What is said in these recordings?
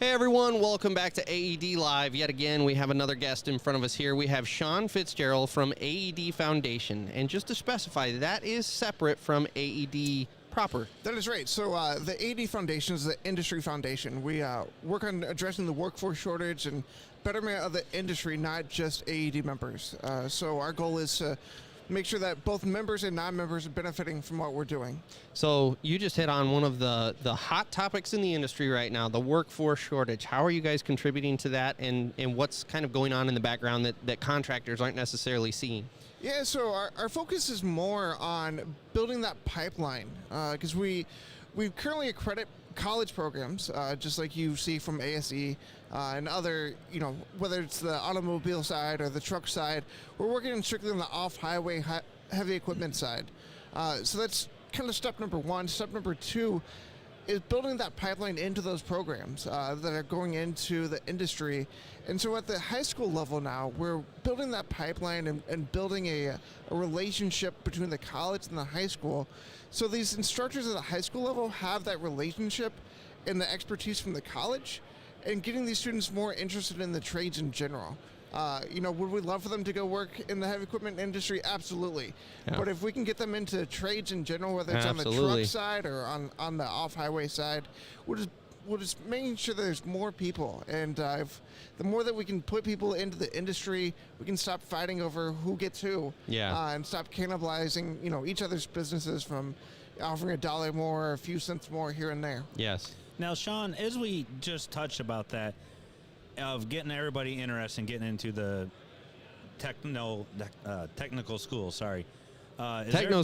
Hey everyone, welcome back to AED Live. Yet again, we have another guest in front of us here. We have Sean Fitzgerrel from AED Foundation. And just to specify, that is separate from AED proper. That is right. So the AED Foundation is the industry foundation. We work on addressing the workforce shortage and betterment of the industry, not just AED members. So our goal is to make sure that both members and non-members are benefiting from what we're doing. So you just hit on one of the hot topics in the industry right now, the workforce shortage. How are you guys contributing to that, and what's kind of going on in the background that contractors aren't necessarily seeing? Yeah, so our focus is more on building that pipeline because we currently accredit college programs, just like you see from ASE and other, whether it's the automobile side or the truck side. We're working strictly on the off-highway heavy equipment side. So that's kind of step number one. Step number two is building that pipeline into those programs that are going into the industry. And so at the high school level now, we're building that pipeline and building a relationship between the college and the high school. So these instructors at the high school level have that relationship and the expertise from the college, and getting these students more interested in the trades in general. Would we love for them to go work in the heavy equipment industry? Absolutely. Yeah. But if we can get them into trades in general, whether it's on the truck side or on the off-highway side, we're just making sure that there's more people. And the more that we can put people into the industry, we can stop fighting over who gets who. Yeah. And stop cannibalizing, each other's businesses from offering $1 more or a few cents more here and there. Yes. Now, Sean, as we just touched about that, of getting everybody interested in getting into the technical schools,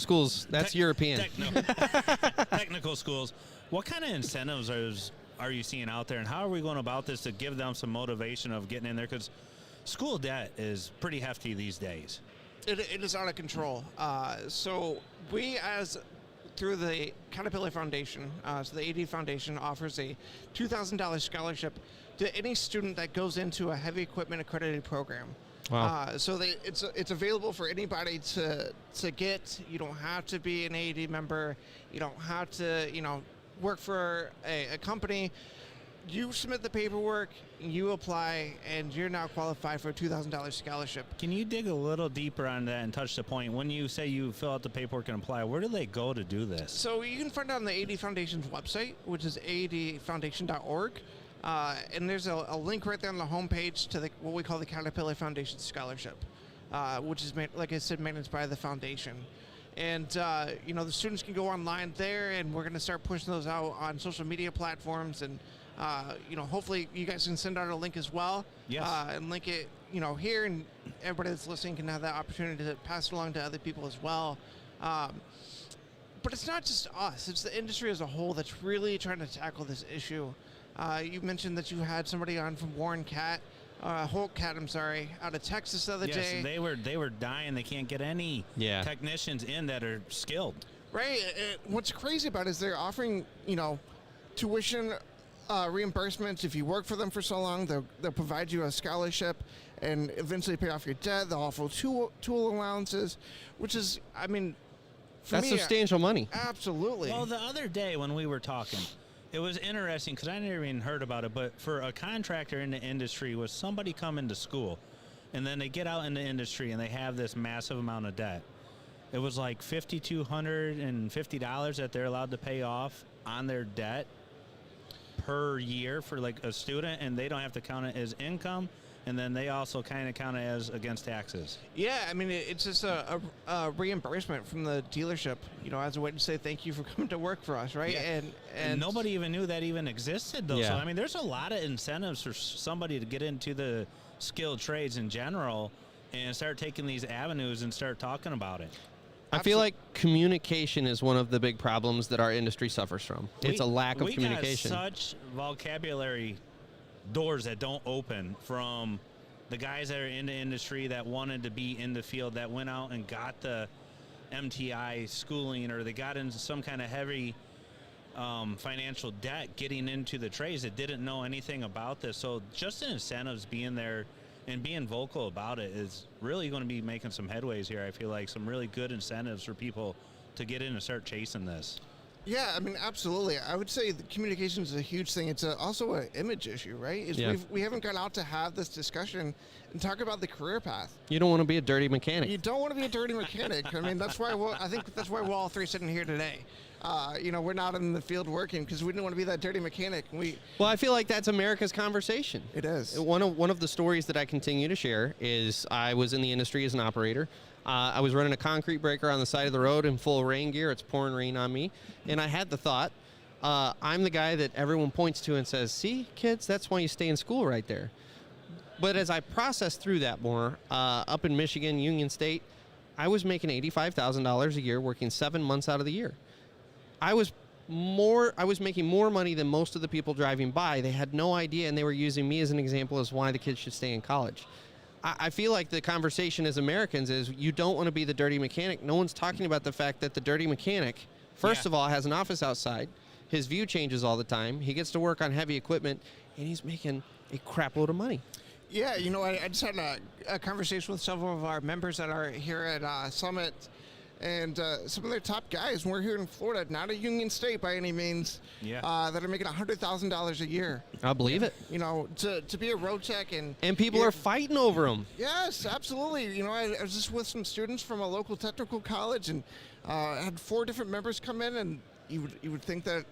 schools, that's European. Technical schools. What kind of incentives are you seeing out there, and how are we going about this to give them some motivation of getting in there? Because school debt is pretty hefty these days. It is out of control. So we, through the Caterpillar Foundation, so the AED Foundation offers a $2,000 scholarship to any student that goes into a heavy equipment accredited program. Wow. So it's available for anybody to get. You don't have to be an AED member. You don't have to, work for a company. You submit the paperwork, you apply, and you're now qualified for a $2,000 scholarship. Can you dig a little deeper on that and touch the point? When you say you fill out the paperwork and apply, where do they go to do this? So you can find it on the AED Foundation's website, which is aedfoundation.org. And there's a link right there on the homepage to what we call the Caterpillar Foundation Scholarship, which is, like I said, managed by the foundation. And, the students can go online there, and we're going to start pushing those out on social media platforms. And, hopefully you guys can send out a link as well. Yes. And link it, here, and everybody that's listening can have that opportunity to pass it along to other people as well. But it's not just us. It's the industry as a whole that's really trying to tackle this issue. You mentioned that you had somebody on from Holt Cat, out of Texas the other day. Yes, they were dying. They can't get any technicians in that are skilled. Right. What's crazy about it is they're offering, tuition reimbursements. If you work for them for so long, they'll provide you a scholarship and eventually pay off your debt. They'll offer tool allowances, which is, that's substantial money. Absolutely. Well, the other day when we were talking, it was interesting because I never even heard about it, but for a contractor in the industry, was somebody coming to school and then they get out in the industry and they have this massive amount of debt. It was like $5,250 that they're allowed to pay off on their debt per year for like a student, and they don't have to count it as income. And then they also kind of count it as against taxes. Yeah, it's just a reimbursement from the dealership, as a way to say thank you for coming to work for us, right? Yeah. And nobody even knew that even existed, though. Yeah. So, there's a lot of incentives for somebody to get into the skilled trades in general and start taking these avenues and start talking about it. I feel like communication is one of the big problems that our industry suffers from. It's a lack of communication. We got such vocabulary doors that don't open from the guys that are in the industry that wanted to be in the field, that went out and got the MTI schooling, or they got into some kind of heavy financial debt getting into the trades that didn't know anything about this. So just the incentives being there and being vocal about it is really going to be making some headways here. I feel like some really good incentives for people to get in and start chasing this. Yeah, I mean, absolutely. I would say the communication is a huge thing. It's also an image issue, right? We haven't gone out to have this discussion and talk about the career path. You don't want to be a dirty mechanic. You don't want to be a dirty mechanic. I mean, I think that's why we're all three sitting here today. We're not in the field working because we didn't want to be that dirty mechanic. Well, I feel like that's America's conversation. It is. One of the stories that I continue to share is I was in the industry as an operator. I was running a concrete breaker on the side of the road in full rain gear. It's pouring rain on me. And I had the thought, I'm the guy that everyone points to and says, see, kids, that's why you stay in school right there. But as I processed through that more, up in Michigan, Union State, I was making $85,000 a year, working 7 months out of the year. I was making more money than most of the people driving by. They had no idea, and they were using me as an example as why the kids should stay in college. I feel like the conversation as Americans is you don't want to be the dirty mechanic. No one's talking about the fact that the dirty mechanic, first of all, has an office outside. His view changes all the time. He gets to work on heavy equipment, and he's making a crap load of money. Yeah, I just had a conversation with several of our members that are here at Summit, and some of their top guys, we're here in Florida, not a Union State by any means, that are making $100,000 a year. I believe it. To be a road tech and people are fighting over them. Yes, absolutely. I was just with some students from a local technical college, and had 4 different members come in, and you would think that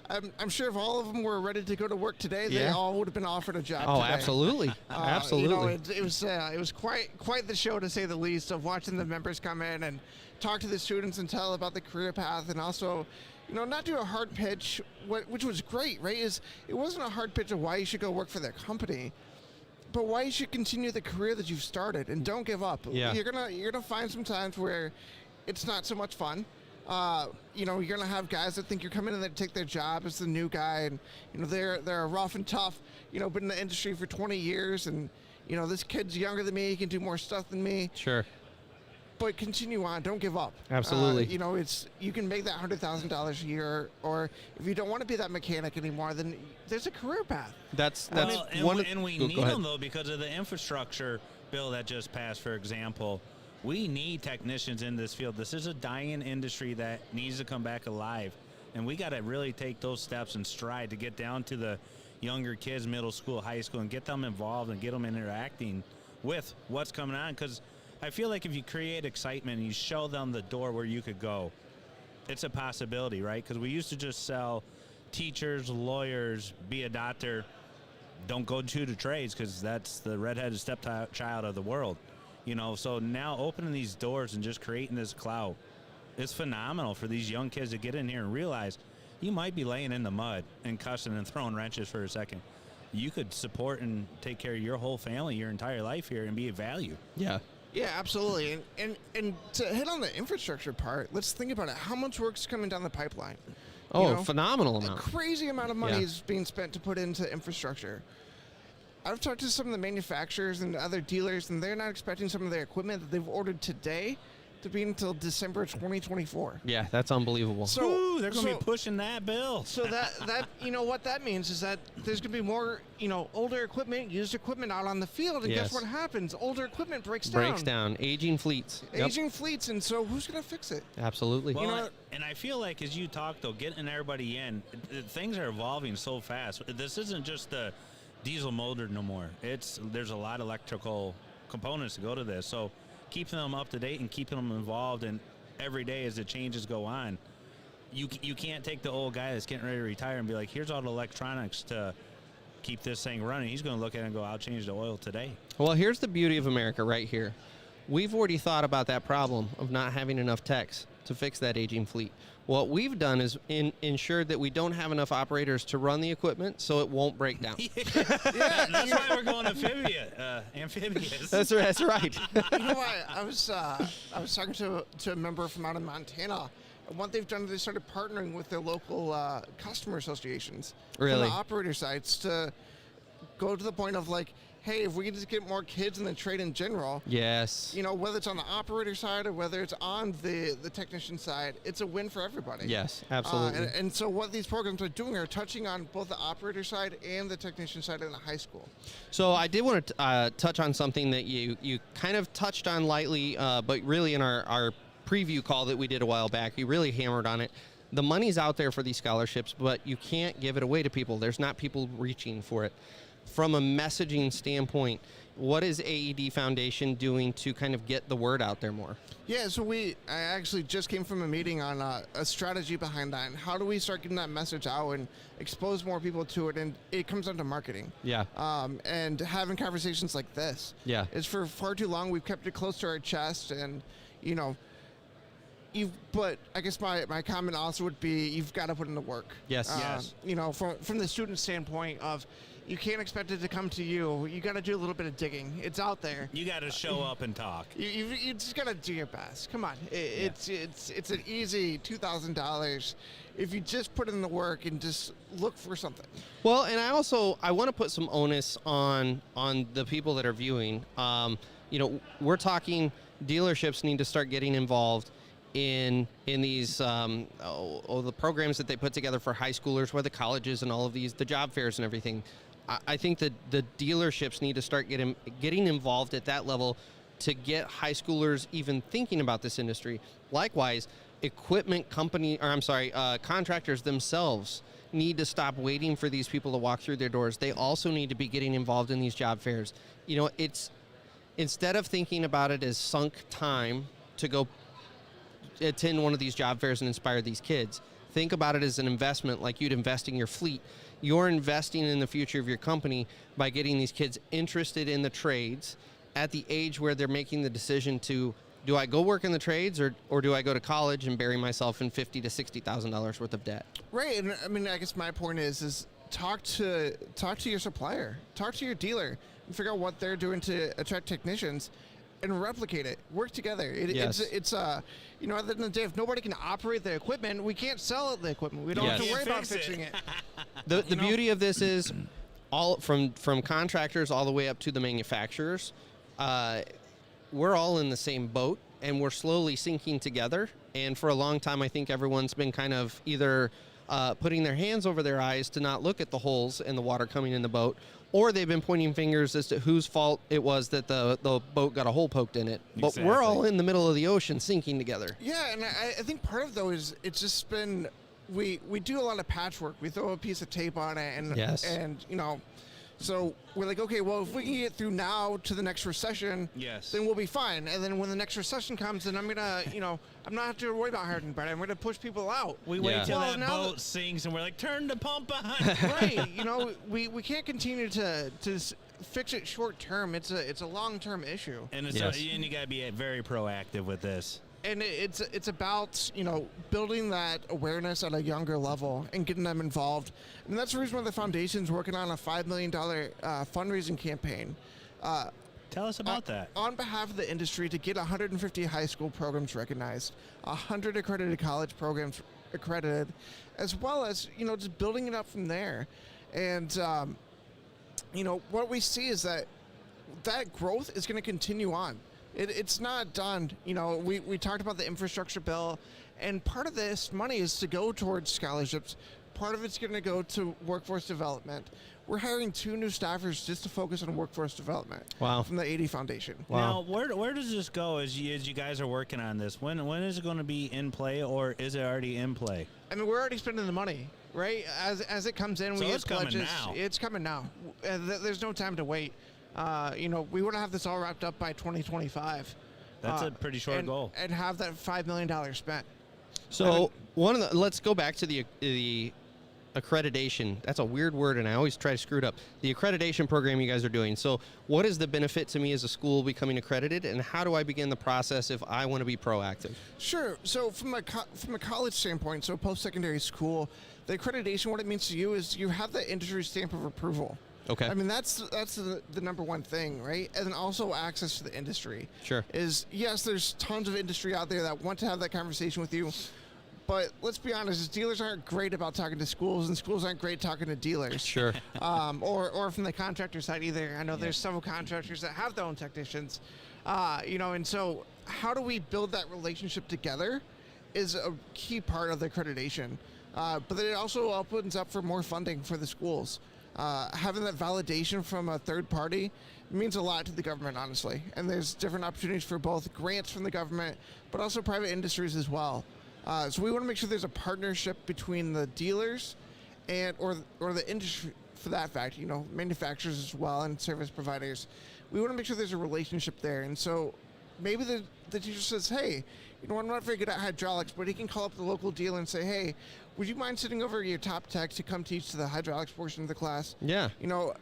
I'm sure if all of them were ready to go to work today, they all would have been offered a job. Oh, today. absolutely, absolutely. It was quite the show, to say the least, of watching the members come in and talk to the students and tell about the career path, and also not do a hard pitch, which was great, right? It wasn't a hard pitch of why you should go work for their company, but why you should continue the career that you've started and don't give up. Yeah. You're gonna find some times where it's not so much fun. You're gonna have guys that think you're coming in there to take their job as the new guy, and they're rough and tough. Been in the industry for 20 years, and this kid's younger than me. He can do more stuff than me. Sure. But continue on. Don't give up. Absolutely. You can make that $100,000 a year, or if you don't want to be that mechanic anymore, then there's a career path. We need them though because of the infrastructure bill that just passed. For example, we need technicians in this field. This is a dying industry that needs to come back alive, and we got to really take those steps in stride to get down to the younger kids, middle school, high school, and get them involved and get them interacting with what's coming on. Because I feel like if you create excitement and you show them the door where you could go, it's a possibility, right? Because we used to just sell teachers, lawyers, be a doctor, don't go to the trades because that's the redheaded stepchild of the world. So now opening these doors and just creating this clout is phenomenal for these young kids to get in here and realize you might be laying in the mud and cussing and throwing wrenches for a second. You could support and take care of your whole family your entire life here and be of value. Yeah. Yeah, absolutely. And to hit on the infrastructure part, let's think about it. How much work's coming down the pipeline? Phenomenal amount. A crazy amount of money is being spent to put into infrastructure. I've talked to some of the manufacturers and other dealers, and they're not expecting some of their equipment that they've ordered today to be until December 2024. Yeah, that's unbelievable. So they're going to be pushing that bill. So that what that means is that there's going to be more older equipment, used equipment out on the field, and guess what happens? Older equipment breaks down. Aging fleets. Aging fleets, and so who's going to fix it? Absolutely. Well, and I feel like as you talk though, getting everybody in, things are evolving so fast. This isn't just the diesel motor no more. There's a lot of electrical components to go to this. So keeping them up to date and keeping them involved, and every day as the changes go on, you can't take the old guy that's getting ready to retire and be like, here's all the electronics to keep this thing running. He's going to look at it and go, I'll change the oil today. Well, here's the beauty of America right here. We've already thought about that problem of not having enough techs to fix that aging fleet. What we've done is ensured that we don't have enough operators to run the equipment so it won't break down. That's why we're going amphibious. That's right. I was talking to a member from out in Montana, and what they've done is they started partnering with their local customer associations from the operator sites to go to the point of like, hey, if we can just get more kids in the trade in general, yes, whether it's on the operator side or whether it's on the technician side, it's a win for everybody. Yes, absolutely. And so what these programs are doing are touching on both the operator side and the technician side in the high school. So I did want to touch on something that you kind of touched on lightly, but really in our preview call that we did a while back, you really hammered on it. the money's out there for these scholarships, but you can't give it away to people. There's not people reaching for it. From a messaging standpoint, what is AED Foundation doing to kind of get the word out there more? Yeah, so I actually just came from a meeting on a strategy behind that, and how do we start getting that message out and expose more people to it, and it comes down to marketing. Yeah. And having conversations like this. Yeah. It's for far too long, we've kept it close to our chest, and, but I guess my comment also would be, you've got to put in the work. Yes. Yes. From the student standpoint of, you can't expect it to come to you. You got to do a little bit of digging. It's out there. You got to show up and talk. You just got to do your best. Come on. It's an easy $2,000 if you just put in the work and just look for something. Well, and I want to put some onus on the people that are viewing. We're talking dealerships need to start getting involved in these the programs that they put together for high schoolers, where the colleges and all of these, the job fairs and everything. I think that the dealerships need to start getting involved at that level to get high schoolers even thinking about this industry. Likewise, contractors themselves need to stop waiting for these people to walk through their doors. They also need to be getting involved in these job fairs. It's instead of thinking about it as sunk time to go attend one of these job fairs and inspire these kids, think about it as an investment, like you'd invest in your fleet. You're investing in the future of your company by getting these kids interested in the trades at the age where they're making the decision to, do I go work in the trades or do I go to college and bury myself in $50,000 to $60,000 worth of debt? Right, and I mean, I guess my point is talk to your supplier, talk to your dealer, and figure out what they're doing to attract technicians, and replicate it. Work together. Yes. It's at the end of the day, if nobody can operate the equipment, we can't sell the equipment. We don't Yes. have to worry about Fix it. fixing it. The beauty of this is all from contractors all the way up to the manufacturers. We're all in the same boat, and we're slowly sinking together. And for a long time, I think everyone's been kind of either putting their hands over their eyes to not look at the holes in the water coming in the boat, or they've been pointing fingers as to whose fault it was that the boat got a hole poked in it. But we're all in the middle of the ocean sinking together. Yeah, and I think part of it, though, is it's just been, we do a lot of patchwork. We throw a piece of tape on it, and Yes. and so we're like, okay, well, if we can get through now to the next recession, Yes. then we'll be fine. And then when the next recession comes, then I'm gonna, I'm not have to worry about hiring anybody. I'm gonna push people out. We wait Yeah. till Well, that now boat sinks and we're like, turn the pump on. Right, we can't continue to fix it short term. It's a long term issue. And Yes. and you got to be very proactive with this. And it's about building that awareness at a younger level and getting them involved, and that's the reason why the foundation's working on a $5 million fundraising campaign Tell us about that. on behalf of the industry to get 150 high school programs recognized, 100 accredited college programs accredited, as well as just building it up from there. And what we see is that growth is going to continue on. It's not done. We talked about the infrastructure bill, and part of this money is to go towards scholarships. Part of it's going to go to workforce development. We're hiring 2 new staffers just to focus on workforce development. Wow. From the AED Foundation. Wow. Now, where does this go as you guys are working on this? When is it going to be in play, or is it already in play? I mean, we're already spending the money, right? As it comes in, So we it's get coming pledges. now. It's coming now. There's no time to wait. We want to have this all wrapped up by 2025. That's a pretty short goal. And have that $5 million spent. So let's go back to the accreditation. That's a weird word, and I always try to screw it up. The accreditation program you guys are doing. So what is the benefit to me as a school becoming accredited, and how do I begin the process if I want to be proactive? Sure. So from a college standpoint, so post-secondary school, the accreditation, what it means to you is you have the industry stamp of approval. Okay. I mean, that's the number one thing, right? And then also access to the industry. Sure. Yes, there's tons of industry out there that want to have that conversation with you. But let's be honest, dealers aren't great about talking to schools, and schools aren't great talking to dealers. Sure. Or from the contractor side either. I know there's several contractors that have their own technicians. And so how do we build that relationship together is a key part of the accreditation. But then it also opens up for more funding for the schools. Having that validation from a third party means a lot to the government, honestly. And there's different opportunities for both grants from the government, but also private industries as well. So we want to make sure there's a partnership between the dealers and or the industry, for that fact, manufacturers as well and service providers. We want to make sure there's a relationship there. And so maybe the teacher says, hey, I'm not very good at hydraulics, but he can call up the local dealer and say, hey, would you mind sitting over your top tech to come teach the hydraulics portion of the class? Yeah.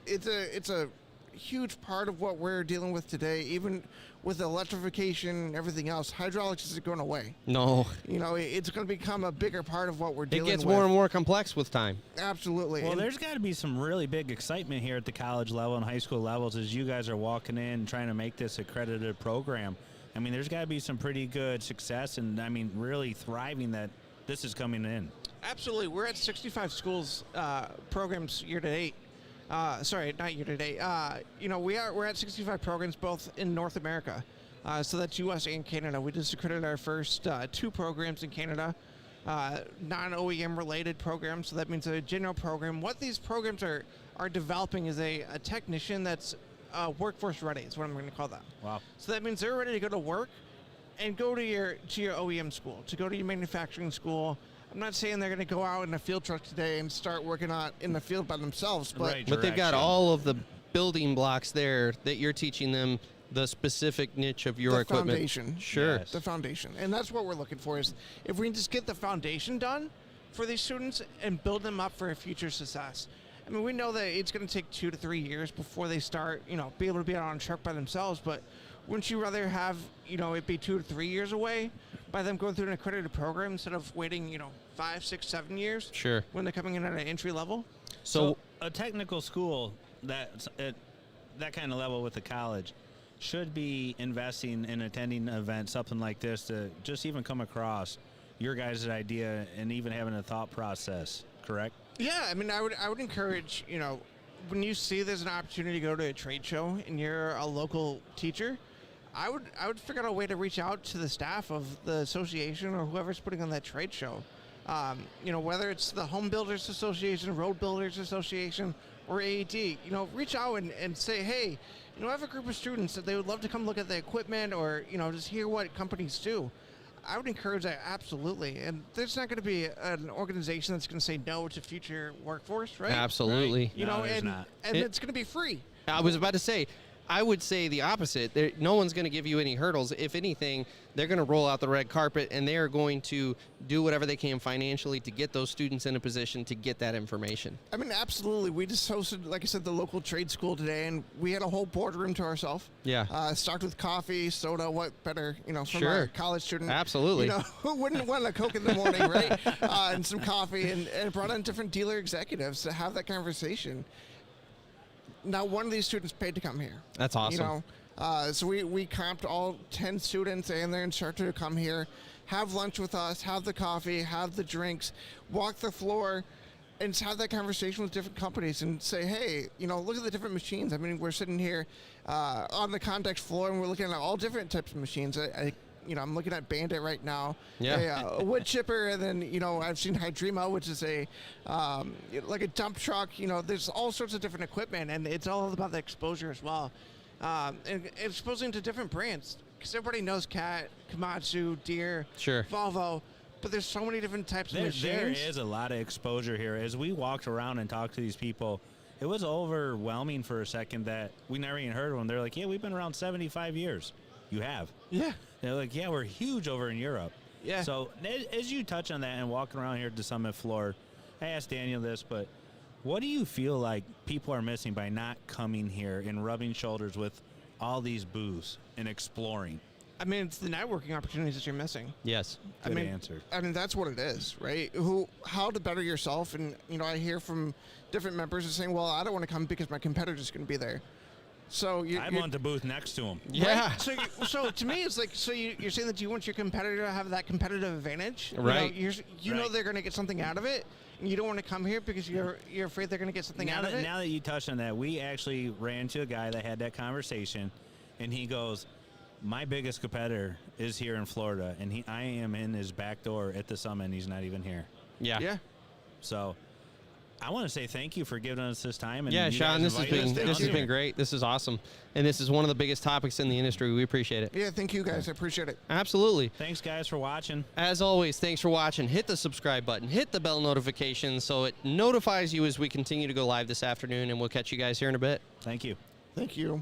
It's a huge part of what we're dealing with today, even with electrification and everything else. Hydraulics isn't going away. No. It's going to become a bigger part of what we're dealing with. It gets more and more complex with time. Absolutely. Well, there's got to be some really big excitement here at the college level and high school levels as you guys are walking in and trying to make this accredited program. I mean, there's got to be some pretty good success and, really thriving that this is coming in. Absolutely. We're at 65 schools, programs year to date. Sorry, not year to date. We're at 65 programs both in North America. So that's U.S. and Canada. We just accredited our first 2 programs in Canada, non-OEM related programs. So that means a general program. What these programs are developing is a technician that's workforce ready is what I'm going to call that. Wow. So that means they're ready to go to work and go to your OEM school, to go to your manufacturing school. I'm not saying they're going to go out in a field truck today and start working in the field by themselves, but Right. But they've got Direction. all of the building blocks there that you're teaching them the specific niche of your the equipment. foundation. Sure. Yes. The foundation. And that's what we're looking for, is if we can just get the foundation done for these students and build them up for a future success. I mean, we know that it's going to take 2 to 3 years before they start, be able to be out on a truck by themselves, but wouldn't you rather have, it be 2 to 3 years away by them going through an accredited program instead of waiting, 5, 6, 7 years? Sure. When they're coming in at an entry level? So a technical school that's at that kind of level with the college should be investing in attending an event, something like this, to just even come across your guys' idea and even having a thought process, correct? Yeah, I mean, I would encourage, when you see there's an opportunity to go to a trade show and you're a local teacher, I would figure out a way to reach out to the staff of the association or whoever's putting on that trade show. Whether it's the Home Builders Association, Road Builders Association, or AED, reach out and say, hey, I have a group of students that they would love to come look at the equipment or, just hear what companies do. I would encourage that, absolutely. And there's not going to be an organization that's going to say no to future workforce, right? absolutely. Right. No, there's not. And it's going to be free. I was about to say, I would say the opposite. No one's going to give you any hurdles. If anything, they're going to roll out the red carpet, and they are going to do whatever they can financially to get those students in a position to get that information. I mean, absolutely. We just hosted, like I said, the local trade school today, and we had a whole boardroom to ourselves. Yeah. Stocked with coffee, soda, what better, from Sure. a college student. Absolutely. Who wouldn't want a Coke in the morning, right? And some coffee, and brought in different dealer executives to have that conversation. Now, one of these students paid to come here. That's awesome. So we comped all 10 students and their instructor to come here, have lunch with us, have the coffee, have the drinks, walk the floor, and just have that conversation with different companies and say, hey, look at the different machines. I mean, we're sitting here on the context floor, and we're looking at all different types of machines. I'm looking at Bandit right now. Yeah. A wood chipper, and then, I've seen Hydrema, which is like a dump truck. There's all sorts of different equipment, and it's all about the exposure as well. And exposing to different brands, because everybody knows Cat, Komatsu, Deere, Sure. Volvo, but there's so many different types of machines. There is a lot of exposure here. As we walked around and talked to these people, it was overwhelming for a second that we never even heard of them. They're like, yeah, we've been around 75 years. You have. Yeah. They're like, yeah, we're huge over in Europe. Yeah. So as you touch on that and walking around here at the summit floor, I asked Daniel this, but what do you feel like people are missing by not coming here and rubbing shoulders with all these booths and exploring? I mean, it's the networking opportunities that you're missing. Yes. Good answer. I mean, that's what it is, right? How to better yourself. And, I hear from different members are saying, well, I don't want to come because my competitor's going to be there. So I'm on the booth next to him. Yeah. Right? So to me, it's like, you're saying that you want your competitor to have that competitive advantage, Right. You know Right. they're going to get something out of it, and you don't want to come here because you're afraid they're going to get something out of it. Now that you touched on that, we actually ran to a guy that had that conversation, and he goes, my biggest competitor is here in Florida, and I am in his back door at the summit, and he's not even here. Yeah. Yeah. So I want to say thank you for giving us this time. And Yeah, you Sean, guys this inviting us has down been here. great. This is awesome, and this is one of the biggest topics in the industry. We appreciate it. Yeah, thank you guys. I appreciate it. Absolutely. Thanks, guys, for watching. As always, thanks for watching. Hit the subscribe button. Hit the bell notification so it notifies you as we continue to go live this afternoon, and we'll catch you guys here in a bit. Thank you. Thank you.